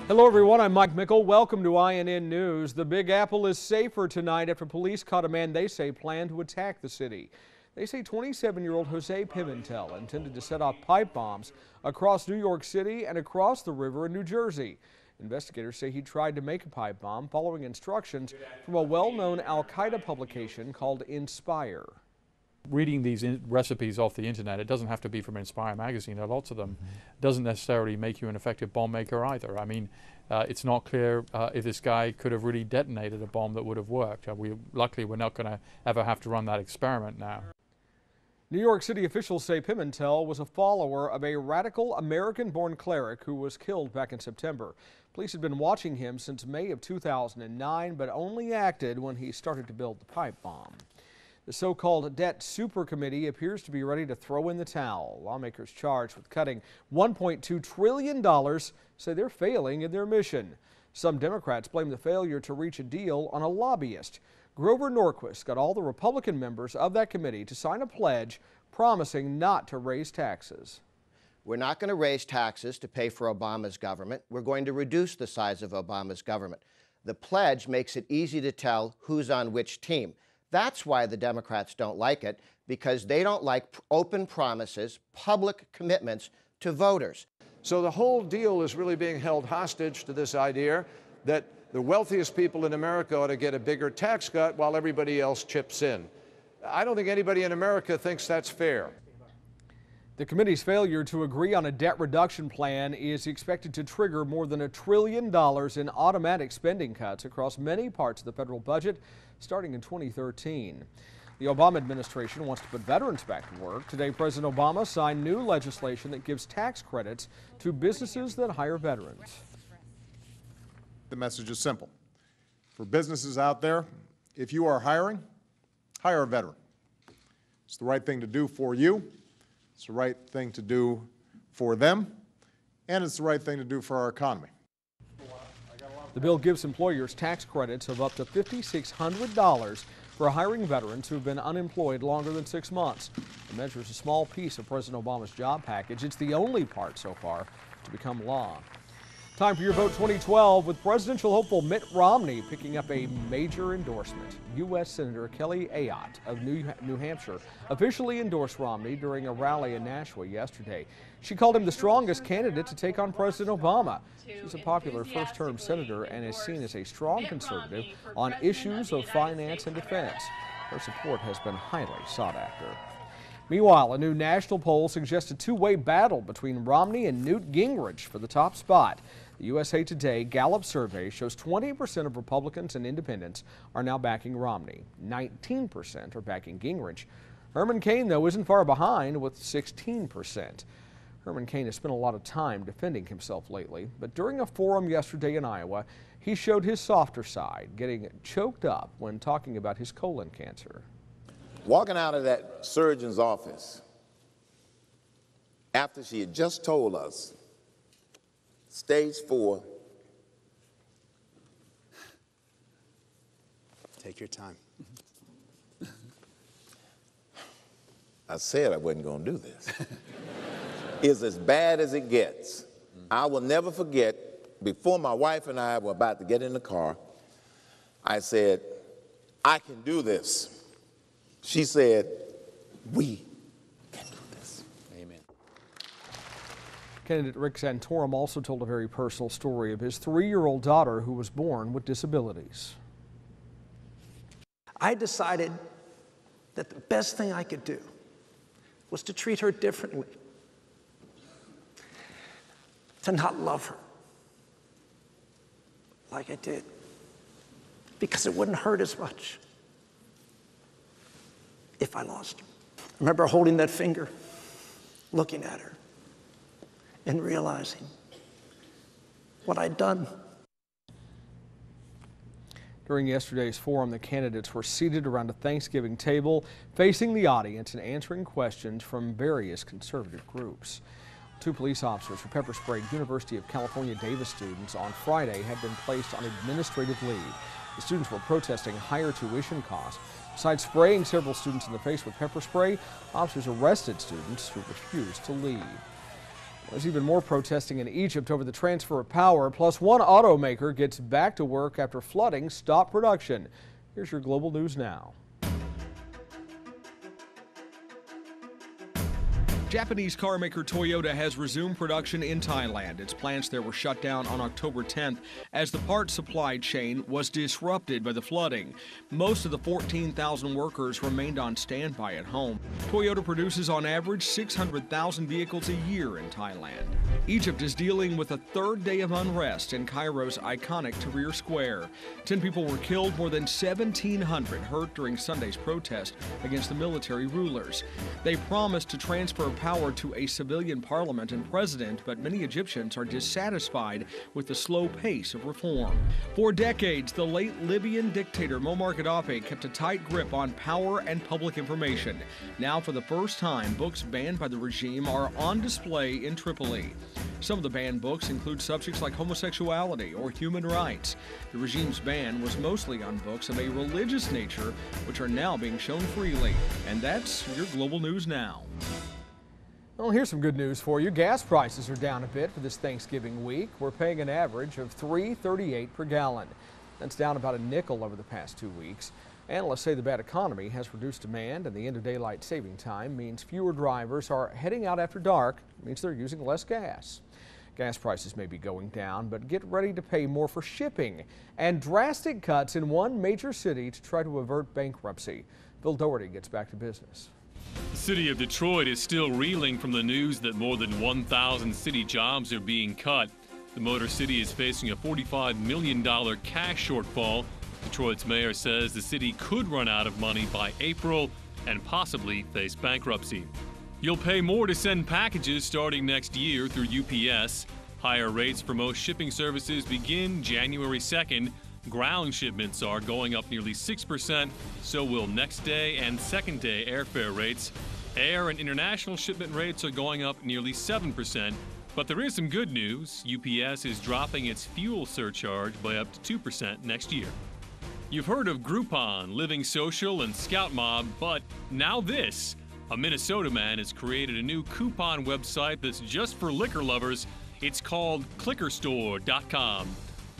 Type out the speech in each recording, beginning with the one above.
Hello everyone, I'm Mike Mickle. Welcome to INN News. The Big Apple is safer tonight after police caught a man they say planned to attack the city. They say 27-year-old Jose Pimentel intended to set off pipe bombs across New York City and across the river in New Jersey. Investigators say he tried to make a pipe bomb following instructions from a well-known Al-Qaeda publication called Inspire. Reading these recipes off the internet, it doesn't have to be from Inspire magazine. There are lots of them. Doesn't necessarily make you an effective bomb maker either. I mean, it's not clear if this guy could have really detonated a bomb that would have worked. Luckily, we're not going to ever have to run that experiment now. New York City officials say Pimentel was a follower of a radical American-born cleric who was killed back in September. Police had been watching him since May of 2009, but only acted when he started to build the pipe bomb. The so-called debt super committee appears to be ready to throw in the towel. Lawmakers charged with cutting $1.2 trillion say they're failing in their mission. Some Democrats blame the failure to reach a deal on a lobbyist. Grover Norquist got all the Republican members of that committee to sign a pledge promising not to raise taxes. We're not going to raise taxes to pay for Obama's government. We're going to reduce the size of Obama's government. The pledge makes it easy to tell who's on which team. That's why the Democrats don't like it, because they don't like open promises, public commitments to voters. So the whole deal is really being held hostage to this idea that the wealthiest people in America ought to get a bigger tax cut while everybody else chips in. I don't think anybody in America thinks that's fair. The committee's failure to agree on a debt reduction plan is expected to trigger more than $1 trillion in automatic spending cuts across many parts of the federal budget starting in 2013. The Obama administration wants to put veterans back to work. Today, President Obama signed new legislation that gives tax credits to businesses that hire veterans. The message is simple. For businesses out there, if you are hiring, hire a veteran. It's the right thing to do for you. It's the right thing to do for them, and it's the right thing to do for our economy. The bill gives employers tax credits of up to $5,600 for hiring veterans who have been unemployed longer than 6 months. The measure is a small piece of President Obama's job package. It's the only part so far to become law. Time for your vote 2012 with presidential hopeful Mitt Romney picking up a major endorsement. U.S. Senator Kelly Ayotte of New Hampshire officially endorsed Romney during a rally in Nashua yesterday. She called him the strongest candidate to take on President Obama. She's a popular first-term senator and is seen as a strong conservative on issues of finance and defense. Her support has been highly sought after. Meanwhile, a new national poll suggests a two-way battle between Romney and Newt Gingrich for the top spot. The USA Today Gallup survey shows 20% of Republicans and independents are now backing Romney. 19% are backing Gingrich. Herman Cain, though, isn't far behind with 16%. Herman Cain has spent a lot of time defending himself lately, but during a forum yesterday in Iowa, he showed his softer side, getting choked up when talking about his colon cancer. Walking out of that surgeon's office after she had just told us stage 4. Take your time. I said I wasn't going to do this. It's as bad as it gets. I will never forget, before my wife and I were about to get in the car, I said, I can do this. She said, we can do this. Amen. Candidate Rick Santorum also told a very personal story of his 3-year-old daughter who was born with disabilities. I decided that the best thing I could do was to treat her differently, to not love her like I did, because it wouldn't hurt as much if I lost her. I remember holding that finger, looking at her, and realizing what I'd done. During yesterday's forum, the candidates were seated around a Thanksgiving table, facing the audience and answering questions from various conservative groups. 2 police officers who pepper sprayed University of California Davis students on Friday had been placed on administrative leave. The students were protesting higher tuition costs. Besides spraying several students in the face with pepper spray, officers arrested students who refused to leave. There's even more protesting in Egypt over the transfer of power, plus one automaker gets back to work after flooding stopped production. Here's your global news now. Japanese car maker Toyota has resumed production in Thailand. Its plants there were shut down on October 10th as the parts supply chain was disrupted by the flooding. Most of the 14,000 workers remained on standby at home. Toyota produces on average 600,000 vehicles a year in Thailand. Egypt is dealing with a third day of unrest in Cairo's iconic Tahrir Square. 10 people were killed, more than 1,700 hurt during Sunday's protest against the military rulers. They promised to transfer power to a civilian parliament and president, but many Egyptians are dissatisfied with the slow pace of reform. For decades, the late Libyan dictator Muammar Gaddafi kept a tight grip on power and public information. Now, for the first time, books banned by the regime are on display in Tripoli. Some of the banned books include subjects like homosexuality or human rights. The regime's ban was mostly on books of a religious nature, which are now being shown freely. And that's your global news now. Well, here's some good news for you. Gas prices are down a bit for this Thanksgiving week. We're paying an average of $3.38 per gallon. That's down about a nickel over the past 2 weeks. Analysts say the bad economy has reduced demand, and the end of daylight saving time means fewer drivers are heading out after dark. It means they're using less gas. Gas prices may be going down, but get ready to pay more for shipping and drastic cuts in one major city to try to avert bankruptcy. Bill Doherty gets back to business. The city of Detroit is still reeling from the news that more than 1,000 city jobs are being cut. The Motor City is facing a $45 million cash shortfall. Detroit's mayor says the city could run out of money by April and possibly face bankruptcy. You'll pay more to send packages starting next year through UPS. Higher rates for most shipping services begin January 2nd. Ground shipments are going up nearly 6%, so will next day and second day airfare rates. Air and international shipment rates are going up nearly 7%. But there is some good news. UPS is dropping its fuel surcharge by up to 2% next year. You've heard of Groupon, Living Social, and Scout Mob, but now this. A Minnesota man has created a new coupon website that's just for liquor lovers. It's called clickerstore.com.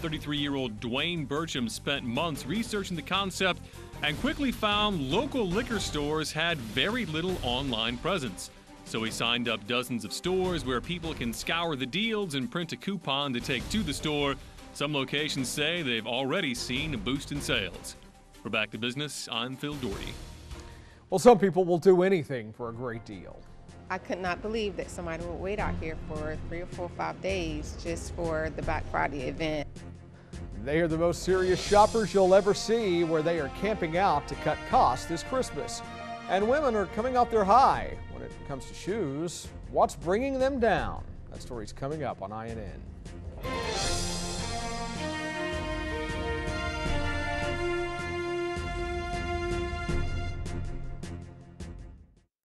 33-year-old Dwayne Burcham spent months researching the concept and quickly found local liquor stores had very little online presence. So he signed up dozens of stores where people can scour the deals and print a coupon to take to the store. Some locations say they've already seen a boost in sales. We're back to business. I'm Phil Doherty. Well, some people will do anything for a great deal. I could not believe that somebody would wait out here for 3 or 4 or 5 days just for the Black Friday event. They are the most serious shoppers you'll ever see, where they are camping out to cut costs this Christmas. And women are coming off their high when it comes to shoes. What's bringing them down? That story's coming up on INN.